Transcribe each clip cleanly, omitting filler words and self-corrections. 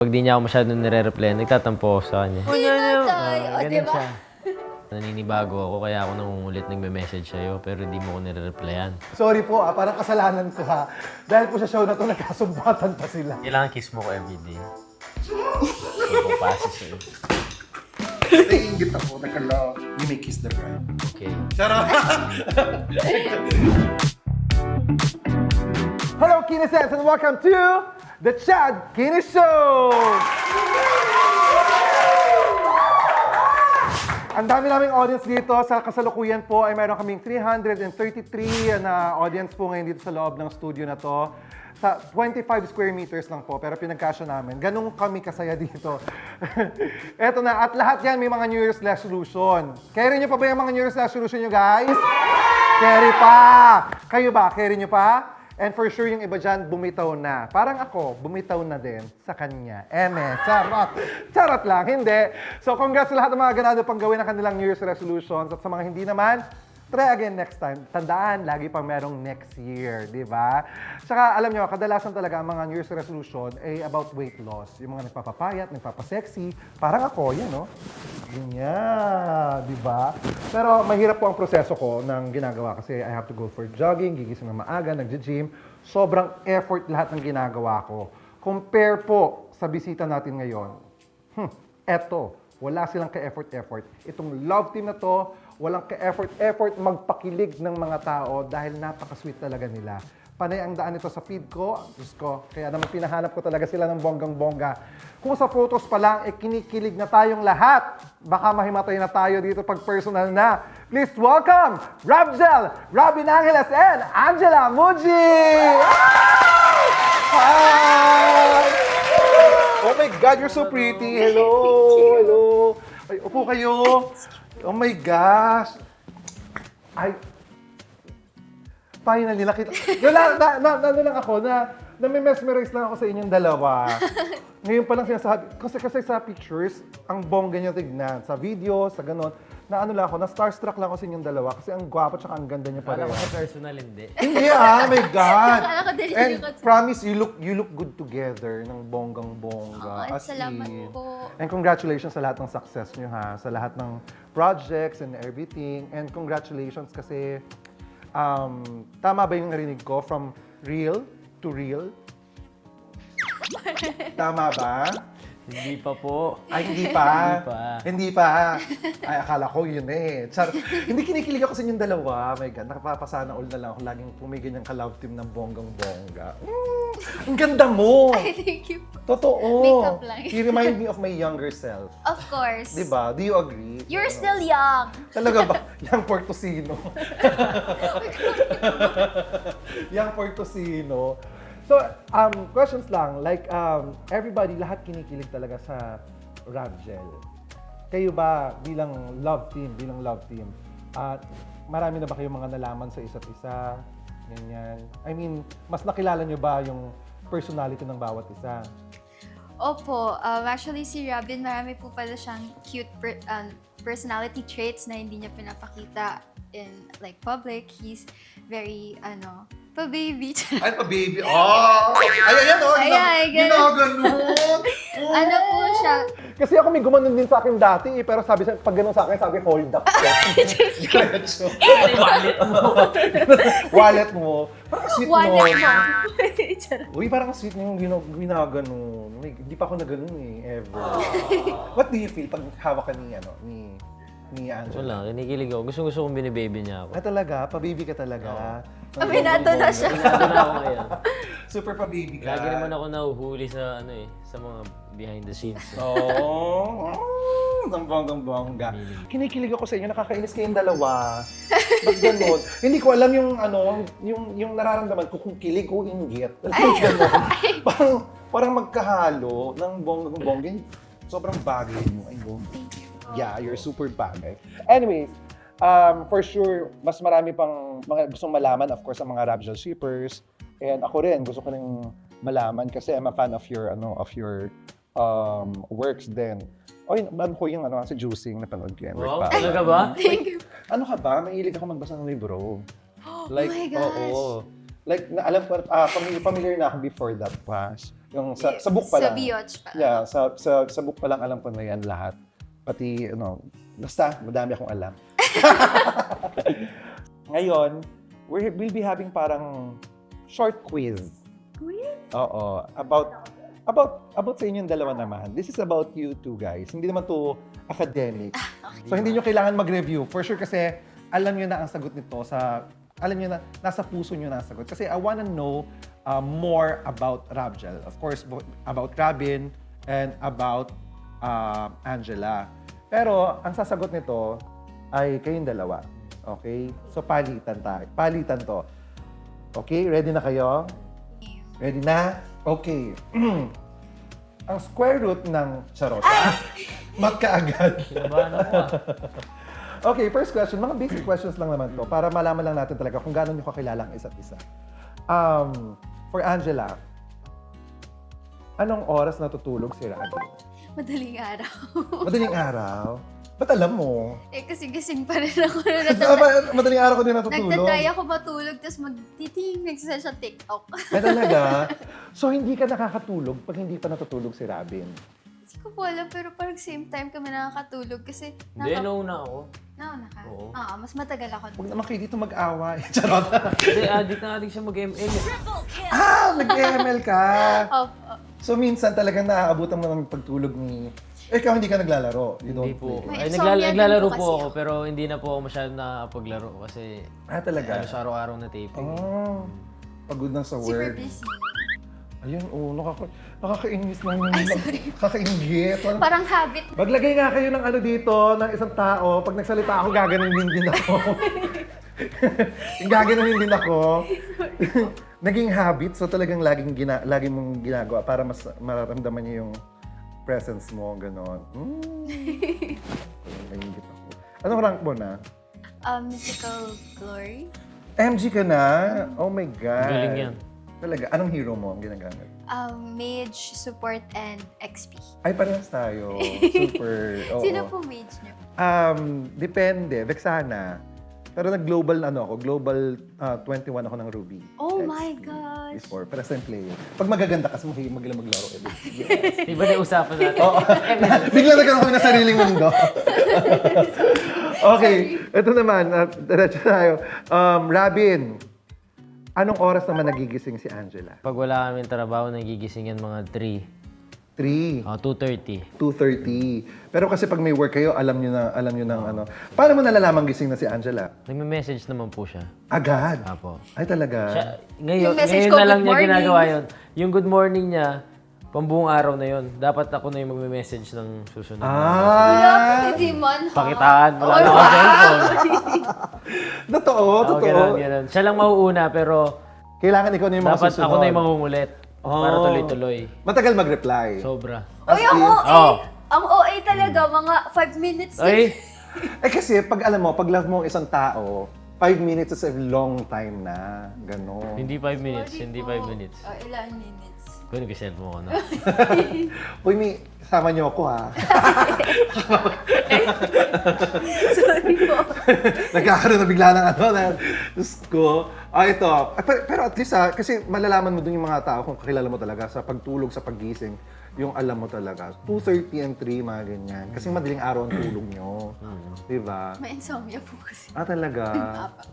Pag di niya ako masyadong nire-reply, nagtatampo ako sa kanya. Ganun siya. Naninibago ako, kaya ako nangungulit nagme-message sa'yo, pero di mo ko nire-replyan. Sorry po parang kasalanan ko ha. Dahil po sa show na to, nagkasumbatan pa sila. Kailangan kiss mo ko everyday. Pupapasa sa'yo. Naiingit ako, nagkala, you may kiss the bride. Okay. Charot! Hello, Kinesens, and welcome to the Chad Kines Show! Ang dami naming audience dito. Sa kasalukuyan po ay meron kaming 333 na audience po ngayon dito sa loob ng studio na to. Sa 25 square meters lang po, pero pinagkasya namin. Ganun kami kasaya dito. Eto na, at lahat yan may mga New Year's resolution. Carry nyo pa ba yung mga New Year's resolution nyo, guys? Carry pa! Kayo ba? Carry nyo pa? And for sure, yung iba dyan, bumitaw na. Parang ako, bumitaw na din sa kanya. Charot! Charot lang, hindi. So, congrats sa lahat ng mga ganado pang gawin ang kanilang New Year's resolutions. At sa mga hindi naman, try again next time. Tandaan, lagi pang merong next year, di ba? Tsaka, alam nyo, kadalasan talaga ang mga New Year's resolution ay about weight loss. Yung mga nagpapapayat, nagpapasexy. Parang ako, yan, no? Ganyan, di ba? Pero mahirap po ang proseso ko ng ginagawa kasi I have to go for jogging, gigising na maaga, nagja-gym. Sobrang effort lahat ng ginagawa ko. Compare po sa bisita natin ngayon. Eto, wala silang ka-effort-effort. Itong love team na to, walang ka-effort-effort magpakilig ng mga tao dahil napaka-sweet talaga nila. Panay ang daan nito sa feed ko, Diyos ko, kaya naman pinahanap ko talaga sila ng bonggang-bongga. Kung sa photos pa lang, kinikilig na tayong lahat. Baka mahimatay na tayo dito pag personal na. Please welcome, Rabjel, Robin Angeles, and Angela Muji! Hi! Oh my God, you're so pretty. Hello, hello. Ay, upo kayo. Oh my gosh. Ay, finally, nakita. Ano lang ako, na may-mesmerize lang ako sa inyong dalawa. Ngayon pa lang sinasabi, kasi sa pictures, ang bongga niyo tignan. Sa video, sa ganon, na ano lang ako, na starstruck lang ako sa inyong dalawa kasi ang gwapo at ang ganda niyo Alam pareho. ko sa personal, hindi. Hindi my God! Akala ko din And yung- promise, you look good together ng bonggang-bongga. Oh, As salamat in. po. And congratulations sa lahat ng success nyo ha, sa lahat ng projects and everything. And congratulations kasi, tama ba yung narinig ko? From real to real? Tama ba? Hindi pa po. Ay, hindi pa. Hindi pa. Hindi pa. Ay, akala ko yun eh. Hindi kinikilig ako sa inyong dalawa. My God, nakapapasana all na lang ako. Laging pumigil ng ka-love team ng bonggang-bongga. Ang ganda mo! Ay, thank you po. Totoo. Makeup lang. You remind me of my younger self. Of course. Diba? Do you agree? You're still young. Talaga ba? Young Portosino. Young Portosino. So, questions lang. Like, everybody, lahat kinikilig talaga sa Rabjel. Kayo ba bilang love team, marami na ba kayong mga nalaman sa isa't isa? Ganyan. I mean, mas nakilala nyo ba yung personality ng bawat isa? Opo, actually si Robin, marami po pala siyang cute personality traits na hindi niya pinapakita in like public. He's very, pa-baby. Ay, pa-baby. Oh! Ay, ayan, oh! Ay, ganun. Ginaganon! Ano po siya? Kasi ako may gumanon din sa akin dati pero pag ganun sa akin, sabi hold up. Diretso. Wallet mo. Wallet mo. Parang sweet Wallet mo. mo. Uy, parang sweet mo yung ginaganon. Hindi pa ako na ganun ever. What do you feel pag hawak ka ni Angela? Wala, kinikilig ako. Gusto kong binibaby niya ako. Ah, talaga? Pa-baby ka talaga? Aminado na siya. Aminado na ako ngayon. Super pa-baby ka. Lagi naman ako nahuhuli sa sa mga behind the scenes. Oo. Ang bonggang-bongga. Kinikilig ako sa inyo, nakakainis kayong dalawa. Ba't ganun? Hindi ko alam yung nararamdaman ko kung kilig o inggit. Alam mo ganun? Parang magkahalo ng bonggang-bongga. Sobrang bagay mo. Ay, Thank you. yeah, you're super bagay. Anyways, for sure, mas marami pang mga gustong malaman, of course, ang mga Rabjel shippers. And ako rin, gusto ko rin malaman kasi I'm a fan of your works din. Oy, ano ko yung si Juicing, napanood ko yan. Wow, talaga ba? Thank you. Ano ka ba? Mahilig ako magbasa ng libro. Oh my gosh. Oo. Like, alam ko, familiar na ako before that was. Yung sa book pa Sa lang. Bioch pa. Yeah, sa book pa lang alam ko na yan lahat. Pati, basta, madami akong alam. Ngayon, we'll be having parang short quiz. Quiz? Oo, about sa inyong dalawa naman. This is about you two guys. Hindi naman to academic. So hindi nyo kailangan mag-review. For sure kasi alam nyo na ang sagot nito alam nyo na, nasa puso nyo na ang sagot. Kasi I wanna know more about Rabjel. Of course, about Rabin and about Angela. Pero ang sasagot nito ay kayong dalawa. Okay? So palitan tayo. Palitan to. Okay? Ready na kayo? Ready na? Okay. Ang square root ng charot. Mat ka agad. Kinabahan ako ah. Okay, first question. Mga basic questions lang naman to para malaman lang natin talaga kung gaano nyo kakilala ang isa't isa. For Angela, anong oras natutulog si Rabin? Madaling araw. Madaling araw? Ba't alam mo? Kasi gising pa rin ako na natatry. Madaling araw ko din natutulog. Nagtatry ako matulog, tapos magtiting, nagsasabi sa TikTok. Ay talaga? So hindi ka nakakatulog pag hindi pa natutulog si Rabin? Hindi ko po alam, pero parang same time kami nakakatulog kasi Hindi, nauna ako. nauna ka. Oo. Mas matagal ako. Huwag naman kayo dito mag-away. Charot. Kasi addict na addict siya mag-ML. Nag-ML ka. Opo. So minsan talagang naaabutan mo ng pagtulog ni... ikaw hindi ka naglalaro. You don't Hindi po. play. May Ay, insomnia din naglalaro po po kasi ako, pero hindi na po ako masyadong nakapaglaro kasi Talaga? ano sa araw-araw na taping. Oh, pagod na sa Super work. busy. Ayun, nakakainis na yung... Nakakaingit. Parang habit. Maglagay nga kayo ng ano dito, ng isang tao. Pag nagsalita ako, gaganunin din ako. Gaganunin din ako. Naging habit, so talagang laging mong ginagawa para mas mararamdaman niyo yung presence mo, gano'n. Naiingit ako. Anong rank mo na? Mythical Glory. MG ka na? Oh my God. Galing yan. Talaga, anong hero mo ang ginagamit? Mage, support, and XP. Ay, parehas tayo. Super, oo. Sino po mage niyo? Depende. Vexana. Pero nag-global global 21 ako ng Ruby. Oh XP. my gosh. Before, pero same player. Pag magaganda kasi magalang maglaro. Yes. Di ba na usapan natin? Oo. Bigla nagkaroon kami ng sariling mundo. Okay, ito naman. Diretso tayo. Rabin, anong oras naman nagigising si Angela? Pag wala kami trabaho, nagigising yan mga 3. 3. 2:30. 2:30. Pero kasi pag may work kayo, alam nyo ng ano. Paano mo nalalaman gising na si Angela? Nagme-message naman po siya. Agad? Apo. Ay talaga? Siya, ngayon, Yung message ngayon ko, na lang "Good niya morning." ginagawa yun. Yung good morning niya, pambuong araw na yun. Dapat ako na yung magme-message ng susunod. Ah! Hindi man, ha? Pakitaan, wala na akong cellphone. Totoo, totoo. Ganun. Siya lang mauuna, pero Kailangan ikaw na yung mga dapat susunod. ako na yung mangungulit. Para Oh. tuloy-tuloy. Matagal mag-reply. Sobra. Uy, ang OA! Oo. Ang OA talaga, mga 5 minutes. Ay, Kasi pag alam mo, pag love mo ang isang tao, 5 minutes is a long time na. Ganon. hindi 5 minutes, hindi 5 minutes. Ilan minutes? Pwede nag-cellphone mo ko na. Uy, may sama niyo ako ha. Sorry po. Nagkakaroon na bigla ng ano na, Diyos ko. Ito. Pero at least kasi malalaman mo dun yung mga tao kung kakilala mo talaga sa pagtulog, sa paggising, yung alam mo talaga. 2:30 and 3, mga ganyan. Kasi madaling araw ang tulog nyo. Diba? May insomnia po kasi. Talaga.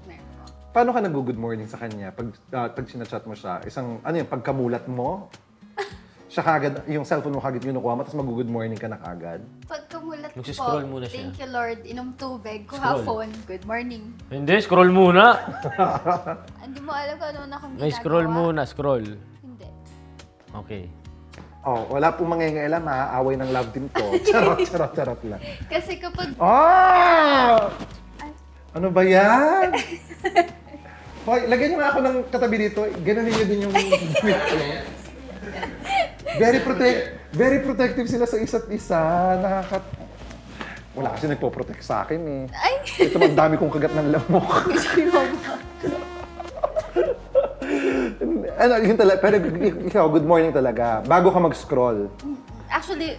Meron po. Paano ka nag-good morning sa kanya? Pag sinachat mo siya, pagkamulat mo, siya kagad, yung cellphone mo kagad kinukuha mo, tapos mag-good morning ka na kagad. Pagkamulat po, Magsiscroll muna siya. thank you Lord, inom tubig, kuha Scroll. phone, good morning. Hindi, scroll muna. Hindi mo alam kung ano na akong May scroll muna, scroll. Hindi. Okay. Wala pong mangyayalam ha, away ng love team to. Charot lang. Kasi kapag, Ano ba yan? Hoy, lagyan niyo nga ako ng katabi dito. Gano'n niyo din yung damit ko. Very protective sila sa isa't isa. Wala kasi nagpo-protect sa akin eh. ay, Ito magdami kong kagat ng lamok. Yun talaga. Pero ikaw, good morning talaga. Bago ka mag-scroll. actually,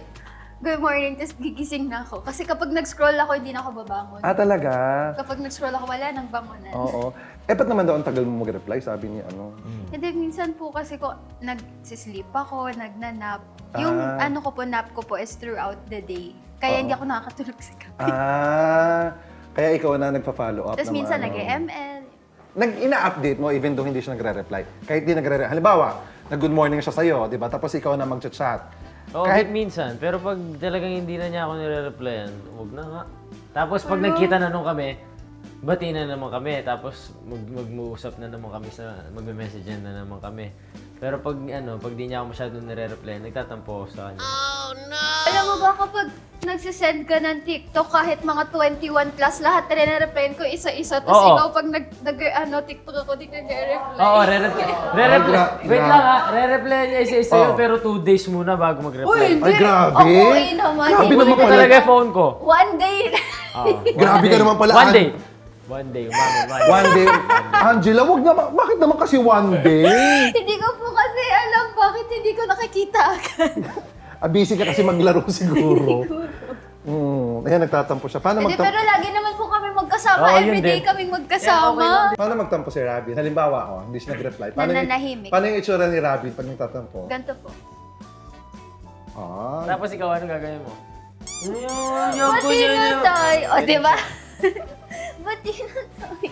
good morning, tapos gigising na ako. Kasi kapag nag-scroll ako, hindi na ako babangon. Talaga? Kapag nag-scroll ako, wala nang bangonan. Oo. ba't naman daw ang tagal mo mag-reply? Sabi niya, ano? Hindi, minsan po kasi ko nagsisleep ako, nagnanap. Yung ano ko po, nap ko po is throughout the day. Kaya hindi ako nakakatulog sa gabi. Kaya ikaw na nagpa-follow up. Tapos ng minsan ano. nag-ML. Ina-update mo even though hindi siya nagre-reply. Kahit di nagre-reply. Halimbawa, nag-good morning siya sa'yo, di ba? Tapos ikaw na mag-chat. Oo, kahit minsan. Pero pag talagang hindi na niya ako nire-replyan, huwag na nga. Tapos pag nagkita na nung kami, bati na naman kami. Tapos mag-uusap na naman kami magme-message na naman kami. Pero pag di niya ako masyadong nire-reply, nagtatampo ako sa kanya. Alam mo ba kapag nagsisend ka ng TikTok kahit mga 21 plus, lahat nire-replyan ko isa-isa. Tapos Oo. ikaw pag TikTok ako, di ka nire-reply. Oo, re-reply. Wait lang ha, re-reply niya isa-isa yun, pero 2 days muna bago mag-reply. Uy, hindi! Ay, grabe! Ako, naman. Grabe Kunin naman ko pala. talaga yung phone ko. One day. Grabe ka naman pala. One day. One day, umami. One day. Angela, wag naman. Bakit naman kasi one day? Hindi ko po kasi alam bakit hindi ko nakikita agad. Busy ka kasi maglaro siguro. Ayan, nagtatampo siya. Paano Hindi, magtampo? pero lagi naman po kami magkasama. Oo, yun Everyday din. kaming magkasama. Paano magtampo si Robin? Halimbawa, hindi siya nag-reply. Nananahimik. Paano yung itsura ni Robin pag nagtatampo? Ganito po. Tapos ikaw, ano gagawin mo? Ba't di na tayo? O, di ba? Ba't di na tayo?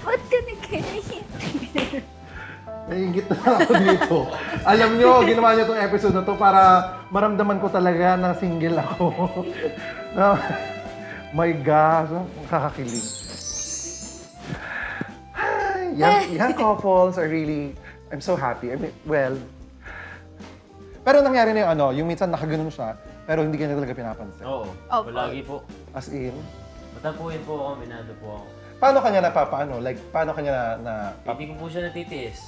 Ba't ka nagkahihit? Naiingit na ako dito. Alam nyo, ginawa niyo itong episode na to para maramdaman ko talaga na single ako. My gosh, kakakilig. Young couples are really, I'm so happy. I mean, well, pero nangyari na yung minsan nakaganon siya, pero hindi ka niya talaga pinapansin. Oo, Opo. palagi po. As in, Matapuin po ako, minado po ako. paano kanya napapaano? Like, paano kanya Hindi ko po siya natitiis.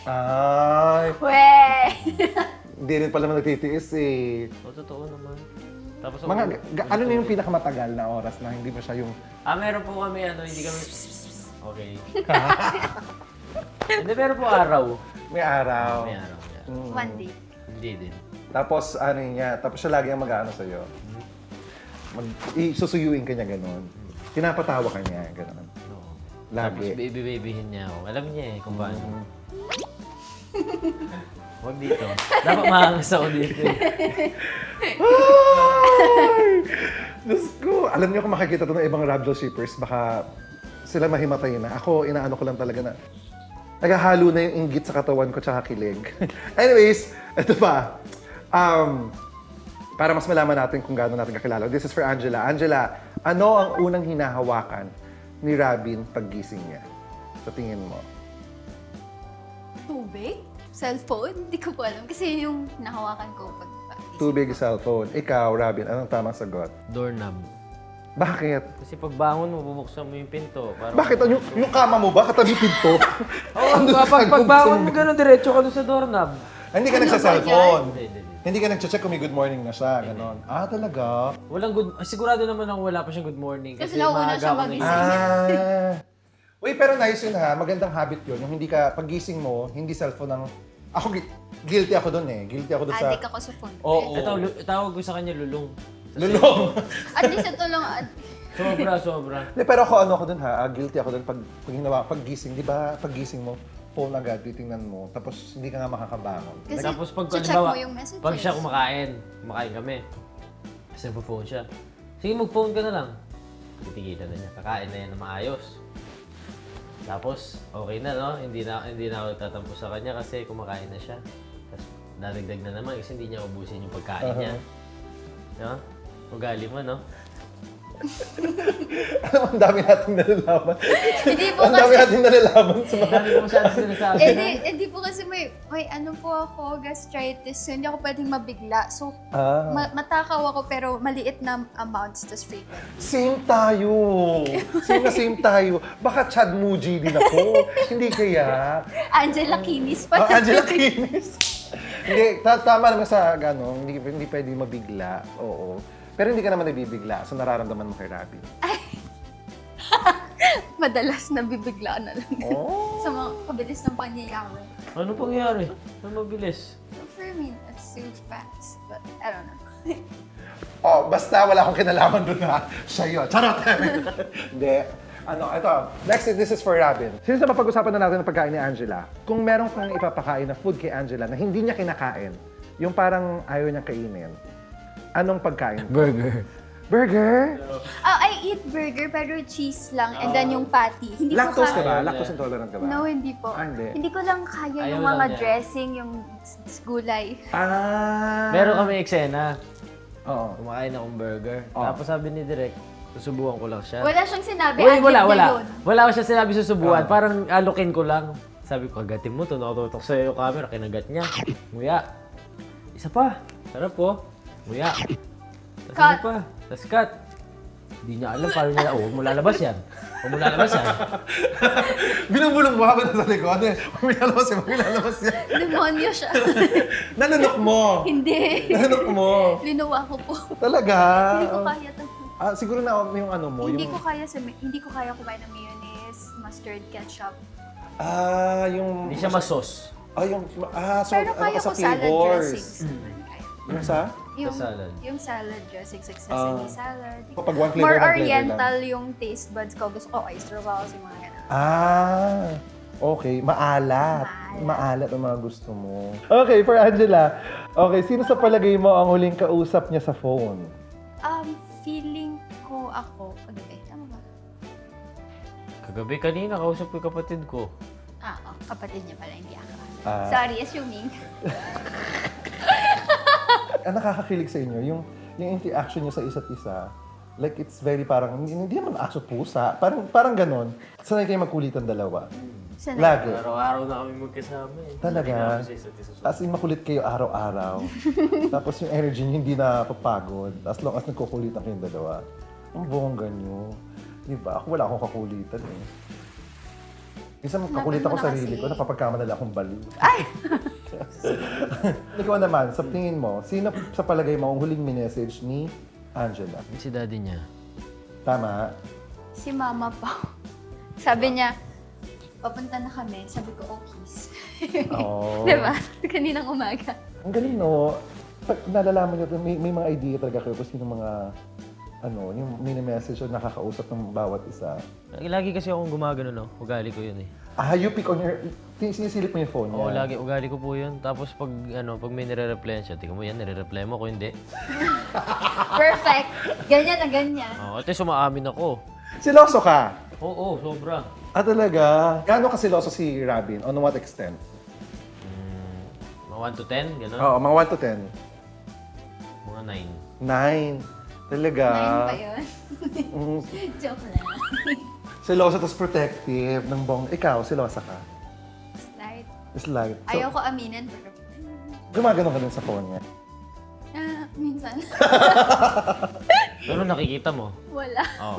Ay, Weh! hindi rin pala nagtitiis eh. O, totoo naman. Tapos Ano na yung pinakamatagal na oras na hindi mo siya yung... meron po kami, hindi kami... Okay. Hindi, meron po araw. May araw. May araw. Yeah. One day. Hindi din. Tapos tapos siya lagi ang mag-ano sa'yo. Isusuyuin ka niya gano'n. Pinapatawa ka niya, gano'n. Oo. Lagi. Tapos baby-babyhin niya ako. Alam niya kung paano. Huwag dito. Dapat maangas ako dito. Diyos ko! Alam niyo kung makikita ito ng ibang Rabdol shippers, baka sila mahimatay na. Ako, inaano ko lang talaga na naghahalo na yung inggit sa katawan ko tsaka kilig. Anyways, ito pa. Para mas malaman natin kung gaano natin kakilala. This is for Angela. Angela, ano ang unang hinahawakan ni Robin paggising niya? Sa tingin mo? Tubig? Cellphone? Hindi ko po alam. Kasi yung nahawakan ko pag Tubig, cellphone. Ikaw, Robin, anong tamang sagot? Doorknob. Bakit? Kasi pag bangon mo, bubuksan mo yung pinto. Para Bakit? Yung kama mo ba? Katabi pinto? Oo, pag bangon mo gano'n, diretso ka doon sa doorknob. Hindi ka nagsa-cellphone. Hindi. Hindi ka nag-check kung may good morning na siya, gano'n. Talaga? Walang sigurado naman ako wala pa siyang good morning. Kasi nauna maaga siya ako magising. Uy, pero nice yun ha. Magandang habit yun. Yung hindi ka, paggising mo, hindi cellphone ng... Ako, guilty ako dun eh. Guilty ako dun sa... Addict ako sa phone. Oo. Ito, tawag ko sa kanya lulong. Lulong. At least ito lang. Sobra. Hindi, pero ako dun ha. Guilty ako dun paggising. Di ba, paggising mo, phone agad, titingnan mo. Tapos hindi ka nga makakabangon. Kasi Tapos pag, check halimbawa, mo yung messages. pag siya kumakain kami. Kasi nagpo-phone siya. Sige, mag-phone ka na lang. Titigilan na niya. Kakain na yan na maayos. Tapos, okay na, no? Hindi na ako tatampo sa kanya kasi kumakain na siya. Tapos, dadagdag na naman kasi hindi niya ubusin yung pagkain niya. No? Ugali mo, no? Alam mo, ang dami nating nalalaman. Hindi po Ang dami kasi, nating nalalaman sa mga... Dami ko masyadong sinasabi. hindi po kasi may ano po ako, gastritis. So, hindi ako pwedeng mabigla. So, matakaw ako pero maliit na amounts, tas frequent. Same tayo. Same tayo. Baka Chad Muji din ako. Hindi kaya. Angela Kinis pa. Angela Kinis. Hindi, tama naman sa gano'n. Hindi pwede mabigla. Oo. Pero hindi ka naman nabibigla. So nararamdaman mo kay Robin. Madalas nabibigla na lang. Oh. Sa mga kabilis ng pangyayari. Ano pangyayari? Ano mabilis? So, for me, it's so fast. But, I don't know. Basta wala akong kinalaman doon ha. Siya yun. Charot! Hindi. Ito. Next, this is for Robin. Since napapag-usapan na natin ang pagkain ni Angela, kung meron kang ipapakain na food kay Angela na hindi niya kinakain, yung parang ayaw niyang kainin, anong pagkain? Burger. Burger? I eat burger pero cheese lang and then yung patty. Hindi Lactose ko ka ba? Ayaw Lactose intolerant ka ba? No, hindi po. Hindi. ko lang kaya Ayaw yung lang mga niya. dressing, yung gulay. Meron kami eksena. Oo. Kumakain akong burger. Oh. Tapos sabi ni Direk, susubukan ko lang siya. Wala siyang sinabi. Wala, adlib wala, na wala. yun. Wala ko siya sinabi susubuan. Parang alukin ko lang. Sabi ko, agatin mo to. Nakatutok sa'yo yung camera. Kinagat niya. Nguya. Isa pa. Sarap po. Nguya. Tapos Cut. isa pa. Tapos cut. Hindi niya alam paano niya. Oh, huwag mo lalabas yan. Huwag mo lalabas yan. Binubulong mo habang nasa likod. Huwag lalabas yan. Demonyo siya. Nanunok mo. Hindi. Nanunok mo. Linuwa ko po. Talaga? Hindi ko kaya to. Siguro na yung ano mo. Hindi yung, ko kaya hindi ko kaya kumain ng mayonnaise, mustard, ketchup. yung... Hindi siya masos. So Pero kaya sa ko salad flavors. dressings naman. Kaya. Yung sa? Yung salad. Yung salad dressings, like sesame salad. Kapag one flavor, More one flavor oriental yung taste buds ko. Gusto ko oyster balls, yung mga ganun. Okay. Maalat. Maalat. Maalat ang mga gusto mo. Okay, for Angela. Okay, sino sa palagay mo ang huling kausap niya sa phone? Feeling ko ako, kagabi, tama ba? Kagabi kanina, kausap ko yung kapatid ko. Kapatid niya pala, hindi ako. Ah. Sorry, assuming. Ang nakakakilig sa inyo, yung interaction niyo sa isa't isa, like it's very parang, hindi naman aso pusa, parang ganon. Sanay kayo magkulitan dalawa. Sanay. Lagi. Araw-araw na kami magkasama eh. Talaga? Hindi namin sa isa't isa. As in, makulit kayo araw-araw. Tapos yung energy niyo hindi napapagod. As long as nagkukulitan kayong dalawa. Ang bongga niyo. Diba? Ako wala akong kakulitan eh. Minsan kakulit ako Naman mo na sarili kasi. ko, napapagkamalala akong baliw. Ay! Ikaw naman, sa tingin mo, sino sa palagay mo ang huling minessage ni Angela? Si daddy niya. Tama? Si mama pa. Sabi niya, papunta na kami. Sabi ko, okis. Oo. Diba? Kaninang umaga. Ang galing, no? Pag nalalaman niyo, may mga idea talaga kayo kung sino mga yung mini-message o nakakausap ng bawat isa. Lagi kasi akong gumagano, no? Ugali ko yun eh. You pick on your... Sinisilip mo yung phone niya. Oo, lagi. Ugali ko po yun. Tapos pag may nire-replyan siya, tingnan mo yan, nire-reply mo. Kung hindi. Perfect. Ganyan na ganyan. Oo, ate, sumaamin ako. Siloso ka? Oo, sobra. Talaga? Gaano ka siloso si Robin? On what extent? Mga 1 to 10, gano'n. Oo, mga 1 to 10. Mga 9. Talaga? 9 pa yun. Joke lang. Siloso tapos protective ng Ikaw, silosa ka? Slight. Slight. So, Ayaw ko aminin, pero gumagano ka din sa phone niya? minsan. 9. Pero nakikita mo. Wala. Oo.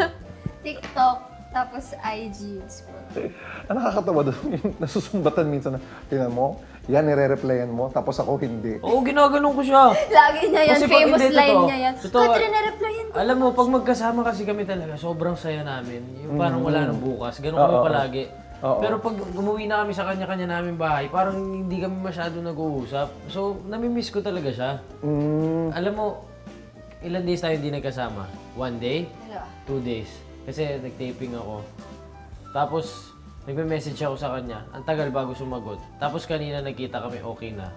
TikTok, tapos IG. Scroll. Ang nakakatawa doon, yung nasusumbatan minsan na, tingnan mo, yan, nire-replyan mo, tapos ako hindi. Oo, ginaganon ko siya. Lagi niya yan, Kasi pag famous hindi, line totoo. niya yan. Totoo. Katrin, na-replyan ko. Alam mo, pag magkasama kasi kami talaga, sobrang saya namin. Yung parang wala nang bukas. Ganun kami Oo. palagi. Oo. Pero pag umuwi na kami sa kanya-kanya namin bahay, parang hindi kami masyado nag-uusap. So, namimiss ko talaga siya. Alam mo, ilan days tayo hindi nagkasama? 1 day? Dalawa. 2 days. Kasi nag-taping ako. Tapos, nagme-message ako sa kanya. Ang tagal bago sumagot. Tapos kanina nagkita kami, okay na.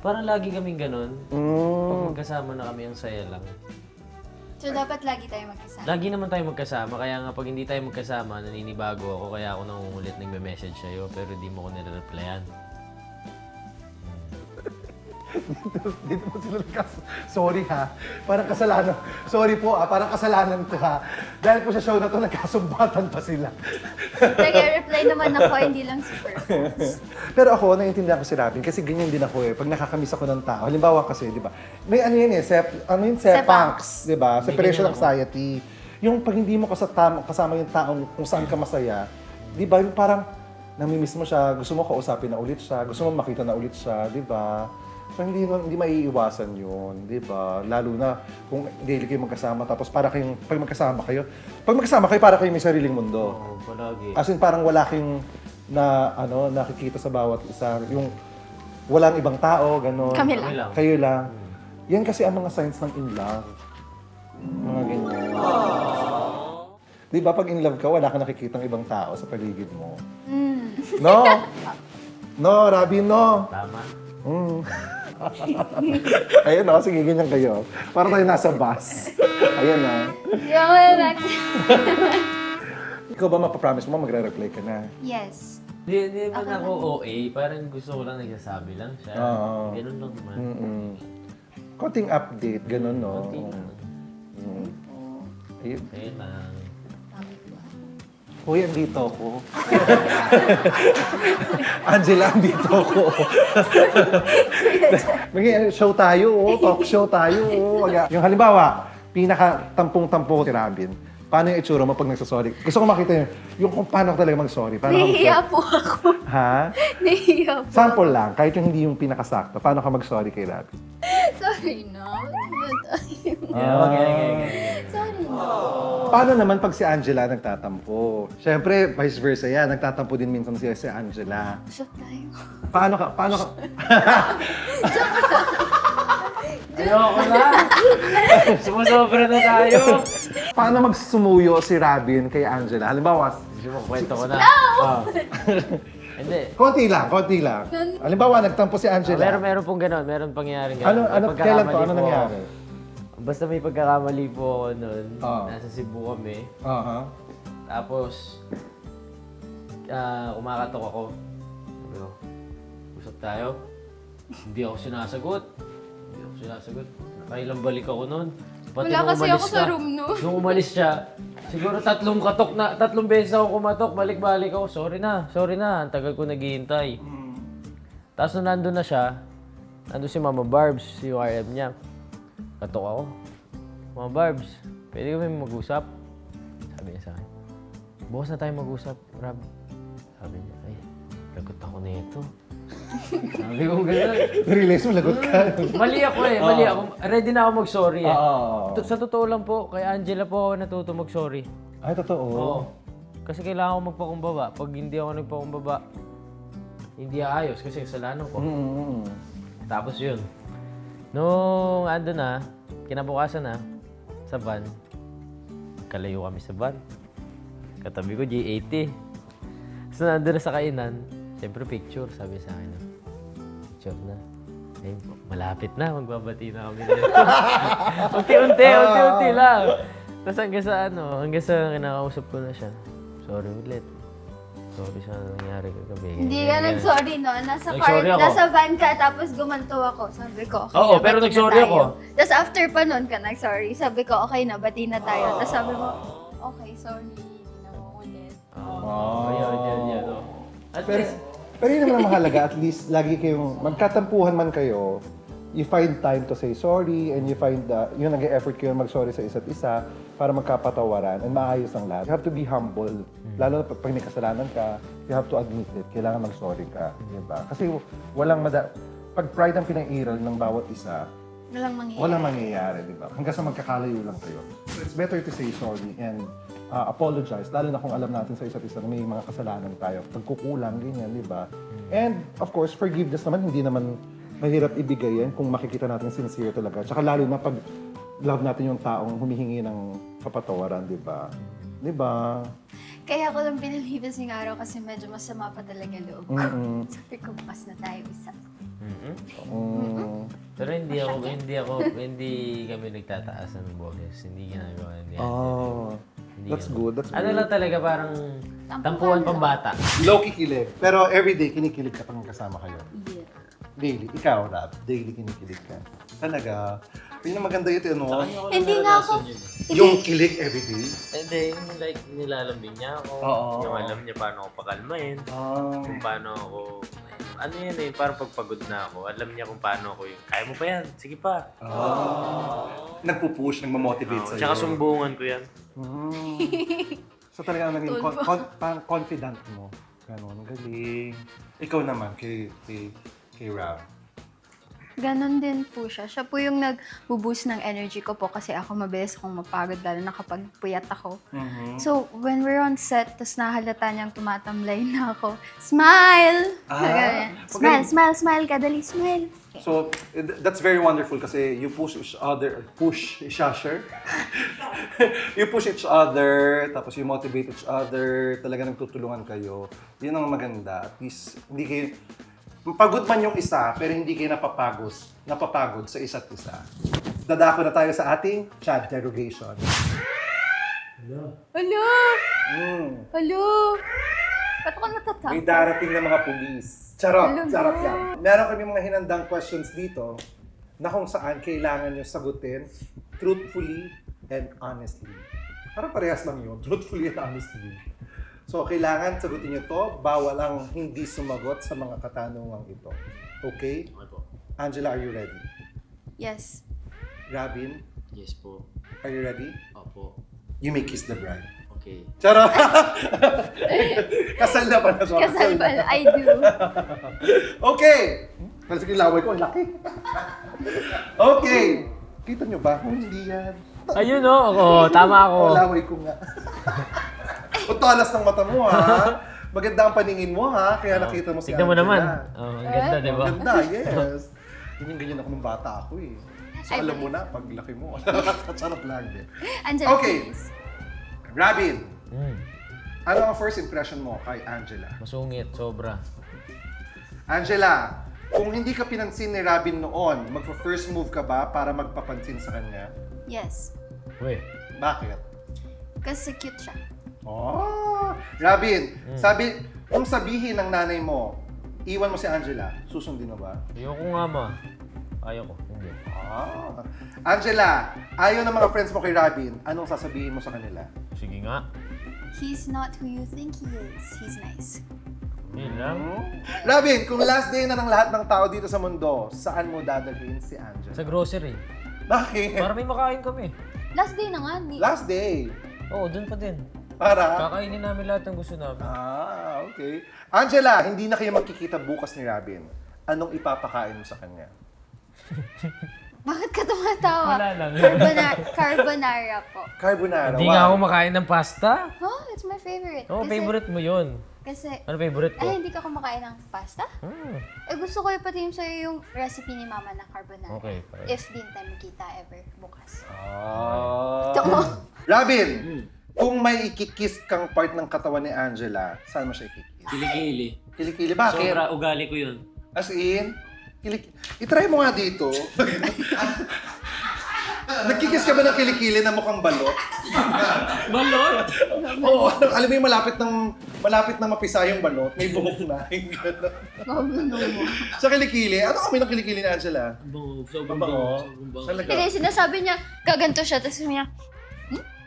Parang lagi kaming ganun. Pag magkasama na kami, ang saya lang. So, dapat lagi tayo magkasama. Lagi naman tayo magkasama. Kaya nga pag hindi tayo magkasama, naninibago ako. Kaya ako nangungulit nagme-message sa'yo. Pero di mo ko nire-replyan. Dito mo sila Sorry ha. Parang kasalanan. Sorry po parang kasalanan ko ha. Dahil po sa show na to, nagkasumbatan pa sila. Nag-reply naman ako, hindi lang super. Pero ako, naiintindihan ko si Robin kasi ganyan din ako eh. Pag nakakamiss ako ng tao, halimbawa kasi, di ba? May ano yun eh, sepangs, di ba? Separation anxiety. Yung pag hindi mo kasama yung taong kung saan ka masaya, di ba? Yung parang namimiss mo siya, gusto mo kausapin na ulit siya, gusto mo makita na ulit siya, di ba? So hindi maiiwasan yun, di ba? Lalo na kung daily kayo magkasama, tapos para kayong, pag magkasama kayo, para kayong may sariling mundo. Oo, palagi. As in, parang wala kayong nakikita sa bawat isa. Yung walang ibang tao, gano'n. Kami Kami lang. Kayo lang. Yan kasi ang mga signs ng in love. Mga ganyan. Di ba pag in love ka, wala ka nakikitang ibang tao sa paligid mo? Mm. No? No, Robin, no. Tama. Mm. Ayun o, sige, ganyan kayo. Para tayo nasa bus. Ayun o. Ikaw ba mapapromise mo, magre-reply ka na? Yes. Di ba ako OA? Parang gusto ko lang nagsasabi lang siya. Oo. Ganun lang naman. Mm-mm. Konting update, ganun, no? Konti lang. Mm. Ayun. Ayun lang. Uy, andito ako. Angela, andito ako. May show tayo, talk show tayo. Yung halimbawa, pinaka-tampong-tampo si Robin. Paano yung itsura mo pag nagsasorry? Gusto ko makita yung kung paano ka talaga mag-sorry. Paano ka Nahihiya po ako. Ha? Nahihiya po. Sample lang, kahit yung hindi yung pinakasakto. Paano ka mag-sorry kay Robin? Sorry na. Okay. Sorry na. Paano naman pag si Angela nagtatampo? Siyempre, vice versa yan. Nagtatampo din minsan si Angela. Shot tayo. Paano ka? Ayoko na! Sumusobra na tayo! Paano magsumuyo si Robin kay Angela? Halimbawa, Hindi mo kwento ko na. Hindi. konti lang. Halimbawa, nagtampo si Angela. Meron pong gano'n. Meron pangyayari Ano, gano'n. kailan to? Ano nangyari? Basta may pagkakamali po ako noon. Oo. Nasa Cebu kami. Aha. Tapos, kumakatok ako. Sabi ko, usap tayo. Hindi ako sinasagot. Nakailang balik ako noon. Pati Wala nung kasi umalis ako sa ka, room noon. Nung umalis siya, siguro 3 beses ako kumatok, balik-balik ako. Sorry na. Ang tagal ko naghihintay. Tapos nung nandun na siya, nandun si Mama Barbs, si RM niya. Katok ako. Mama Barbs, pwede kami mag-usap? Sabi niya sa akin. Bukas na tayo mag-usap, Rob. Sabi niya, ay, lagot ako nito. Sabi ko gano'n. Realize mo, lagot ka. Mali ako. Ready na ako mag-sorry eh. Oo. Sa totoo lang po, kay Angela po ako natuto mag-sorry. Ay, totoo. Oo. Kasi kailangan ko magpakumbaba. Pag hindi ako nagpakumbaba, hindi aayos kasi kasalanan ko. Mm-hmm. Tapos yun. Nung ando na, kinabukasan na, sa van, kalayo kami sa van. Katabi ko, J80. So nandun na sa kainan, siyempre picture, sabi sa akin. Picture na. Ay, malapit na, magbabati na kami nito. Unti-unti lang. Tapos hanggang sa kinakausap ko na siya. Sorry ulit. Sorry sa nangyari kagabi. Hindi ka nag-sorry, no? Nag-sorry ako. Nasa van ka, tapos gumanto ako. Sabi ko, okay Oo, na, pero bati na nag-sorry tayo. ako. Tapos after pa nun ka nag-sorry. Sabi ko, okay na, bati na tayo. Tapos sabi mo, okay, sorry. Hindi na mo ulit. Ayun. At Pero, least, pero yun naman ang mahalaga, at least lagi kayong, magkatampuhan man kayo, you find time to say sorry and you find, yun nag-e-effort kayo mag-sorry sa isa't isa para magkapatawaran and maayos ang lahat. You have to be humble. Lalo na pag may kasalanan ka, you have to admit it. Kailangan mag-sorry ka. Diba? Kasi pag pride ang pinairal ng bawat isa, walang mangyayari, di ba? Hanggang sa magkakalayo lang kayo. So it's better to say sorry and apologize, lalo na kung alam natin sa isa't isa na may mga kasalanan tayo. Pagkukulang, ganyan, di ba? And of course, forgiveness naman, hindi naman mahirap ibigay yan kung makikita natin sincere talaga. Tsaka lalo na pag love natin yung taong humihingi ng kapatawaran, di ba? Di ba? Kaya ako lang pinalipas yung araw kasi medyo masama pa talaga loob ko. Sabi ko, bukas na tayo isa. pero hindi kami nagtataas ng boses. Hindi ginagawa niya. Oh, that's good. That's Ano lang talaga, parang tampuhan pambata. low kikilig. Pero everyday, kinikilig ka pang kasama kayo. Yeah. Daily. Ikaw, Rab, daily kinikilig ka. Talaga. Yun ang maganda yun, ano? Hindi nga ako. Yung kilig everyday. Hindi, yung like nilalambing niya ako. Oo. Yung alam niya paano ako pakalmain. Ah. Kung paano ako... Ano yan eh, parang pagpagod na ako. Alam niya kung paano ako yung... Kaya mo pa yan, sige pa. Nagpupush, nagmamotivate sa'yo. Tsaka sumbungan ko yan. So talaga naging parang confident mo. Ganon, galing. Ikaw naman, kay Rab. Ganon din po siya. Siya po yung nag-boost ng energy ko po kasi ako mabilis akong mapagod lalo na kapag puyat ako. So, when we're on set, tas nahalata niyang tumatamlay na ako, smile! Ganyan. Smile, smile, smile ka, dali, smile. Okay. So, that's very wonderful kasi you push each other, you push each other, tapos you motivate each other, talaga nagtutulungan kayo. Yun ang maganda. At least, hindi kayo, pagod man yung isa, pero hindi kayo napapagod sa isa't isa. Dadako na tayo sa ating chat derogation. Hello! Hello! Ba't ako natatakot? May darating na mga pulis. Charot yan. Meron kami mga hinandang questions dito na kung saan kailangan nyo sagutin truthfully and honestly. Parang parehas lang yun, truthfully and honestly. So, kailangan sagutin nyo to, bawal ang hindi sumagot sa mga katanungang ito. Okay? Okay po. Angela, are you ready? Yes. Robin, Yes po. are you ready? Opo. You may kiss the bride. Okay. Charot! Kasal na pala. Kasal pala, I do. Okay! Kasi kilaway ko, ang laki. Okay! Kita nyo ba? Hindi yan. Ayun o. Tama ako. Laway ko nga. Ang talas ng mata mo, ha? Maganda ang paningin mo, ha? Kaya nakita mo si Tignan mo Angela. naman. Oh, ang ganda, di ba? Ang ganda, yes. Ganyan ako nung bata ako, eh. So, I alam mo believe. na, pag laki mo. Charot lang, eh. Angela, Okay. please. Robin, Mm. ano ang first impression mo kay Angela? Masungit, sobra. Angela, kung hindi ka pinansin ni Robin noon, magpa-first move ka ba para magpapansin sa kanya? Yes. Uy. Bakit? Kasi cute siya. Oh! Robin, kung sabihin ng nanay mo, iwan mo si Angela, susundin mo ba? Ayoko nga ma. Ayoko. Hindi. Ah. Angela, ayaw ng mga friends mo kay Robin, anong sasabihin mo sa kanila? Sige nga. He's not who you think he is. He's nice. Yun lang. Robin, kung last day na ng lahat ng tao dito sa mundo, saan mo dadalhin si Angela? Sa grocery. Bakit? Para may makain kami. Last day na nga. Last day. Oo, dun pa din. Para? Kakainin namin lahat ng gusto namin. Ah, okay. Angela, hindi na kayo magkikita bukas ni Robin. Anong ipapakain mo sa kanya? Bakit ka tumatawa? Wala lang. Carbonara po. Carbonara. Hindi nga ako makain ng pasta. Oh, it's my favorite. Oo, favorite mo yun. Kasi, Ano favorite ko? ay, hindi ka kumakain ng pasta? Hmm. Eh, gusto ko ipatime sa'yo yung recipe ni Mama ng carbonara. Okay, fine. If din tayo magkita ever bukas. Ah. Ito mo. Robin, kung may ikikiss kang part ng katawan ni Angela, saan mo siya ikikiss? Kilikili. Kilikili. Bakit? Sobra ugali ko yun. As in, itry mo nga dito. Nagkikiss ka ba ng kilikili na mukhang balot? Balot? Oo, alam mo yung malapit na mapisa yung balot, may buhok na. Magulo mo. Sa kilikili, ano kami ng kilikili ni Angela? Bango. Sobrang Mabango. bango. Sobrang bango. Talaga? Hindi, sinasabi niya, gaganto siya, tapos sabi niya,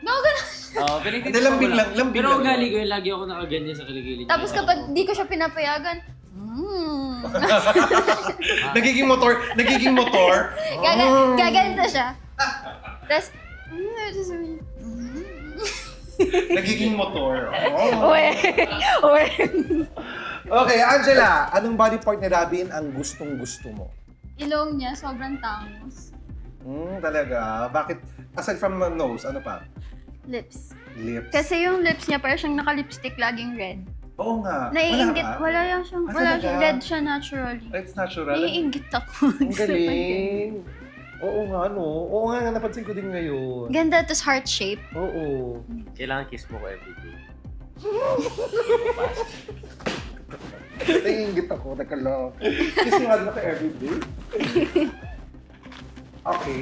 gano'n. Oo, pero Hindi, lambing lang, lambing Pero lang. ugali ko yun, lagi ako nakaganyan sa kilikili niya. Tapos kapag di ko siya pinapayagan, Nagiging motor. gaganto siya. Tapos, tapos sabi niya, Nagiging motor. Oh. uwe. Okay, Angela, anong body part ni Robin ang gustong-gusto mo? Ilong niya, sobrang tangos. Talaga? Bakit? Aside from the nose, ano pa? Lips. Lips. Kasi yung lips niya, parang siyang naka-lipstick laging red. Oo nga. Naiinggit, Wala wala siyang, Ah, wala talaga? siyang red siya naturally. It's natural. Naiinggit ako. Ang galing. Oo nga, no? Oo nga, napansin ko din ngayon. Ganda, tapos heart shape. Oo. Kailangan kiss mo ko everyday. Naiinggit ako, nagkala. Kiss mo nga din ako everyday. Okay.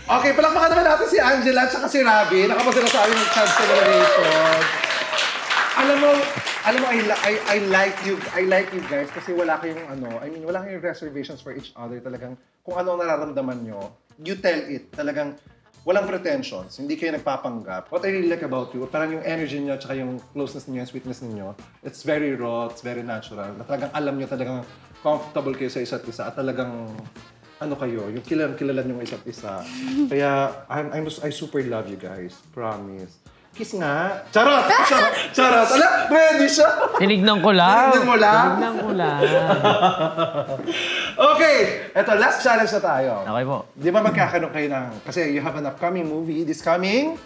Okay, palakpakan naman natin si Angela at si Robin. Nakapag sila sa aming Chance Celebration. Alam mo, I like you guys kasi wala kayong wala kayong reservations for each other. Talagang kung ano ang nararamdaman nyo, you tell it. Talagang walang pretensions. Hindi kayo nagpapanggap. What I really like about you, parang yung energy nyo at yung closeness niyo, yung sweetness niyo, it's very raw, it's very natural. Na talagang alam nyo talagang comfortable kayo sa isa't isa at talagang yung kilala nyo isa't isa. Kaya I super love you guys. Promise. Kiss nga. Charot! Charot! Ala, ready siya! Tinignan ko lang. Tinignan mo lang? Tinignan ko lang. Okay, eto, last challenge na tayo. Okay po. Di ba magkakaroon kayo ng, kasi you have an upcoming movie this coming?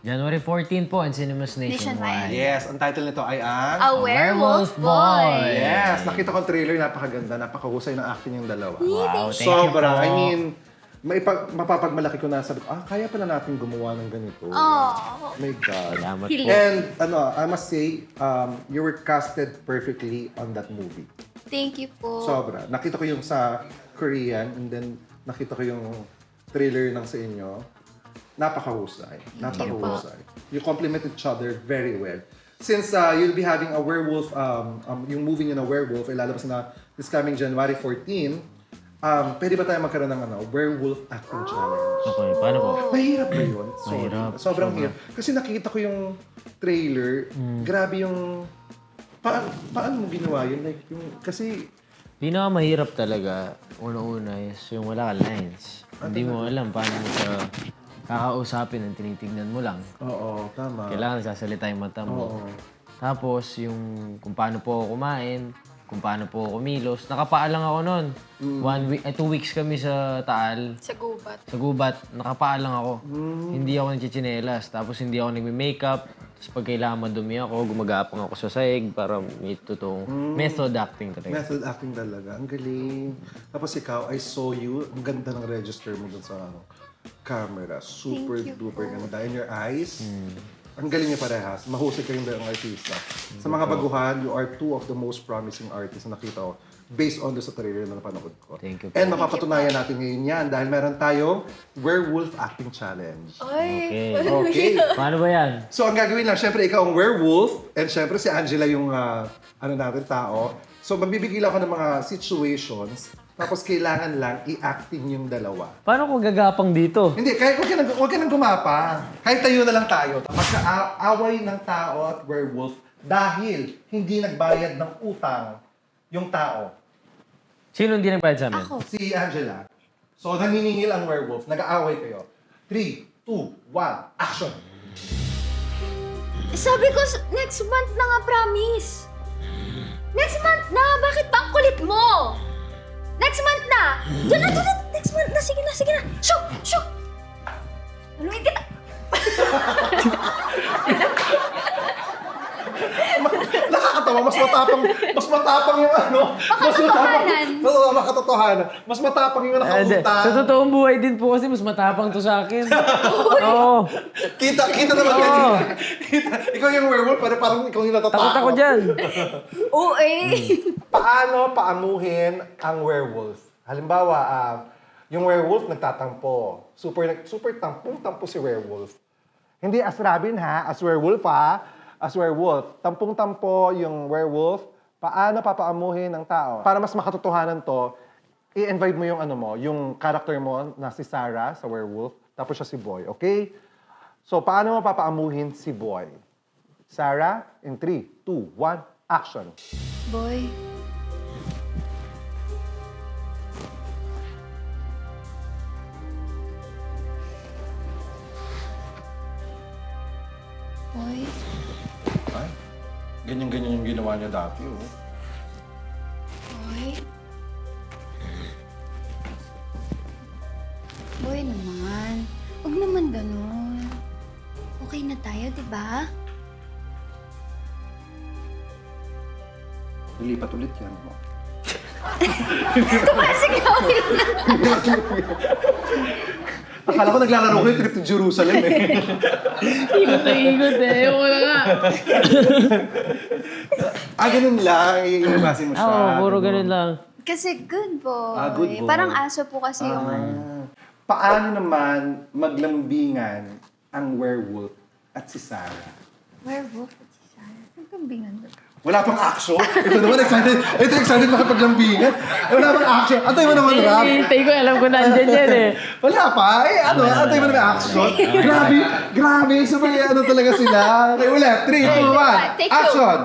January 14 po in cinemas Nationwide. nationwide. Yes, ang title nito ay ang... A Werewolf Boy. Yes, nakita ko ang trailer, napakaganda, napakahusay ng acting yung dalawa. Wow, thank you Sobra, po. I mean, mapapagmalaki ko na sabi ko, kaya pala natin gumawa ng ganito. Oh, Oh my God. Salamat Hilig. po. And I must say, you were casted perfectly on that movie. thank you po. Sobra. Nakita ko yung sa Korean and then nakita ko yung trailer ng sa inyo. Napakahusay. Napakahusay. You complement each other very well. Since you'll be having a werewolf, yung movie nyo na werewolf, ay lalabas na this coming January 14, pwede ba tayo magkaroon ng werewolf acting challenge? Okay, paano po? Mahirap ba yun? Sorry. Mahirap. Sobrang hirap. Kasi nakita ko yung trailer, grabe yung... Paano mo ginawa yun? Like, kasi... Pinakamahirap talaga, una-una is yung wala ka lines. Hindi mo alam paano mo siya kakausapin ang tinitignan mo lang. Oo, tama. Kailangan sasalita yung mata mo. Oo. Tapos yung kung paano po ako kumain, kung paano po ako kumilos. Nakapaa lang ako noon. 2 weeks kami sa Taal. Sa gubat. Sa gubat, nakapaa lang ako. Hindi ako nagchichinelas. Tapos hindi ako nagme-makeup. Tapos pag kailangan madumi ako, gumagapang ako sa saig para may totoong method acting talaga. Method acting talaga. Ang galing. Tapos ikaw, I saw you. Ang ganda ng register mo dun sa camera. Super duper ganda. And your eyes, ang galing niya parehas. Mahusay kayong dalawang artista. Sa mga baguhan, you are two of the most promising artists na nakita ko based on sa trailer na napanood ko. Thank you po. And mapapatunayan natin ngayon yan dahil meron tayong Werewolf Acting Challenge. Okay. Okay. Paano ba yan? So, ang gagawin lang, syempre, ikaw ang werewolf, and syempre, si Angela yung, tao. So, mabibigay lang ako ng mga situations, tapos kailangan lang i-acting yung dalawa. Paano ko gagapang dito? Hindi, kahit huwag ka nang gumapa. Kahit tayo na lang tayo. Magkaaway ng tao at werewolf dahil hindi nagbayad ng utang yung tao. Sino hindi nagbayad sa amin? Ako. Si Angela. So, naniningil ang werewolf. Nag-aaway kayo. 3, 2, 1, action! Sabi ko, next month na nga, promise. Next month na! Bakit ba ang kulit mo? Next month na! Doon na! Next month na! Sige na, sige na! Shoot! Shoot! Haluin kita! Nakakatawa, mas matapang yung Makatotohanan. makatotohanan. Mas matapang yung nakautang. Sa totoong buhay din po kasi mas matapang to sa akin. Oo. Kita naman Oo. kita. Ikaw yung werewolf, parang ikaw yung natatakot. Takot ako dyan. Oo eh. Paano paamuhin ang werewolf? Halimbawa, yung werewolf nagtatampo. Super tampong-tampo si werewolf. Hindi as Robin ha, as werewolf ha. As werewolf. Tampong-tampo yung werewolf. Paano papaamuhin ng tao? Para mas makatotohanan to, i-invite mo yung yung character mo na si Sarah sa werewolf, tapos siya si Boy, okay? So, paano mo papaamuhin si Boy? Sarah, in 3, 2, 1, action. Boy. Boy. Ay, ganyan-ganyan yung ginawa niya dati, oh. Boy. Boy naman. Huwag naman ganun. Okay na tayo, di ba? Lilipat ulit yan mo. Tumasigawin na. Akala ko naglalaro kayo trip to Jerusalem eh. Ikot eh. Wala nga. Ganun lang. Iibasin mo siya. Oo, puro ganun lang. Kasi good boy. Good boy. Parang aso po kasi yung Paano naman maglambingan ang werewolf at si Sarah? werewolf at si Sarah. Nagkambingan ba? Wala pang action. Ito naman, excited makipaglambingan. Wala pang action. Antay mo naman, Rab. Hintay ko, alam ko nandyan yan eh. Wala pa. Antay mo naman action. Grabe. Sabay, talaga sila. Okay, ulit. 3, 2, 1. Take two. Action!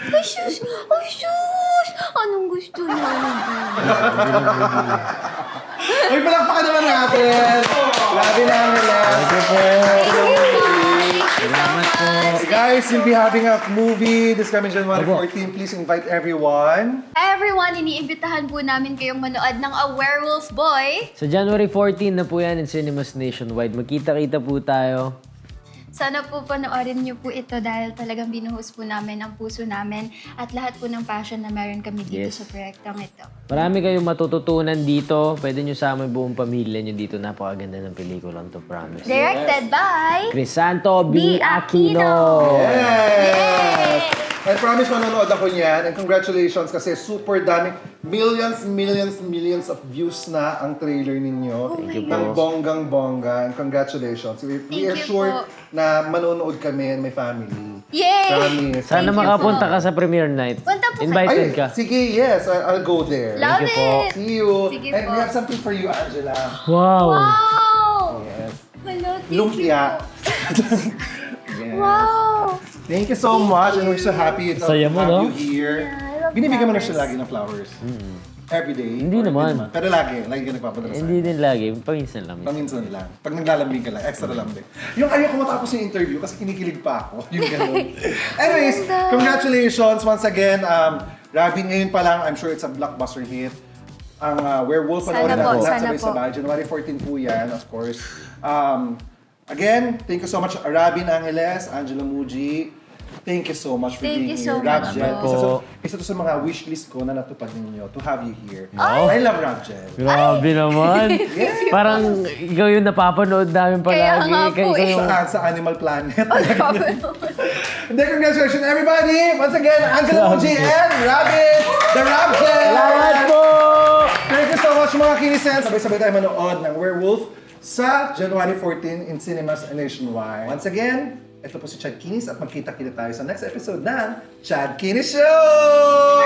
Ay, sus! Ay, sus! Anong gusto niya? Ay, palakpakan naman natin! Robin Angeles. Salamat po. Guys, you'll be having a movie this coming January 14. Please invite everyone. Everyone, iniimbitahan po namin kayong manood ng A Werewolf Boy. Sa January 14 na po yan in cinemas nationwide. Magkita-kita po tayo. Sana po panoorin niyo po ito dahil talagang binuhos po namin ang puso namin at lahat po ng passion na meron kami dito Yes. sa proyektong ito. Marami kayong matututunan dito. Pwede nyo sama yung buong pamilya nyo dito. Napakaganda ng pelikulang to, promise. Directed by... Crisanto B. B. Aquino. Yes! I promise manonood ako niyan. And congratulations kasi super dami. Millions of views na ang trailer ninyo. Thank you Ng po. bonggang-bongga. And congratulations. We Thank are you sure po. na manonood kami and my family. Yay! Promise. Sana Thank you makapunta po. ka sa premiere night. Punta po kayo. Invited ka. Sige, yes. I'll go there. Love you po. it! See you. Sige And po. we have something for you, Angela. Wow! Wow! Yes. Hello, thank Lumpia. you. Wow! Thank you so much and we're so happy to Saya mo, have no? you here. I love Binibigyan mo na flowers. siya lagi ng flowers. Every day? Hindi Or naman. Pero lagi ka nagpapadala sa Hindi din lagi. Paminsan lang. Paminsan lang. Pag naglalambing ka lang, extra lambing. Yung ayaw ko matapos yung interview kasi kinikilig pa ako. Yung ganun. Anyways, congratulations once again. Robin, ngayon pa lang, I'm sure it's a blockbuster hit. Ang Werewolf Sana panoorin po, natin lahat sana po. sabay-sabay. January 14 po yan, of course. Again, thank you so much, Robin Angeles, Angela Muji. Thank you so much for Thank being you so here. much Rabjel, po. isa to sa mga wishlist ko na natupad ninyo to have you here. Wow. I love Rabjel. Grabe naman. Parang ikaw yung napapanood namin Kaya palagi. nga po Ikaw eh. yung... Sa Animal Planet. Hindi, congratulations everybody! Once again, Angela Muji and Robin, the Rabjel! Salamat po! Thank you so much mga kinisens. Sabay-sabay tayo manood ng Werewolf sa January 14 in cinemas nationwide. Once again, ito po si Chad Kinis at magkita-kita tayo sa next episode ng Chad Kinis Show!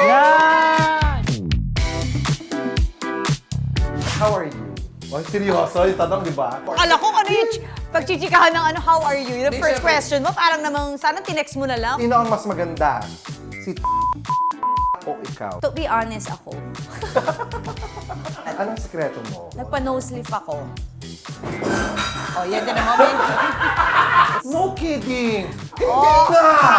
Yan! How are you? Oh, seryoso yung tanong, di ba? Akala ko ano yung pagchichikahan ng ano, how are you? The first question mo, parang namang sana tinext mo na lang. Sino ang mas maganda? Si o ikaw? To be honest ako, Anong sekreto mo? nagpa-nose lift ako. Oh, yan din naman. No kidding! Hindi Oh. na!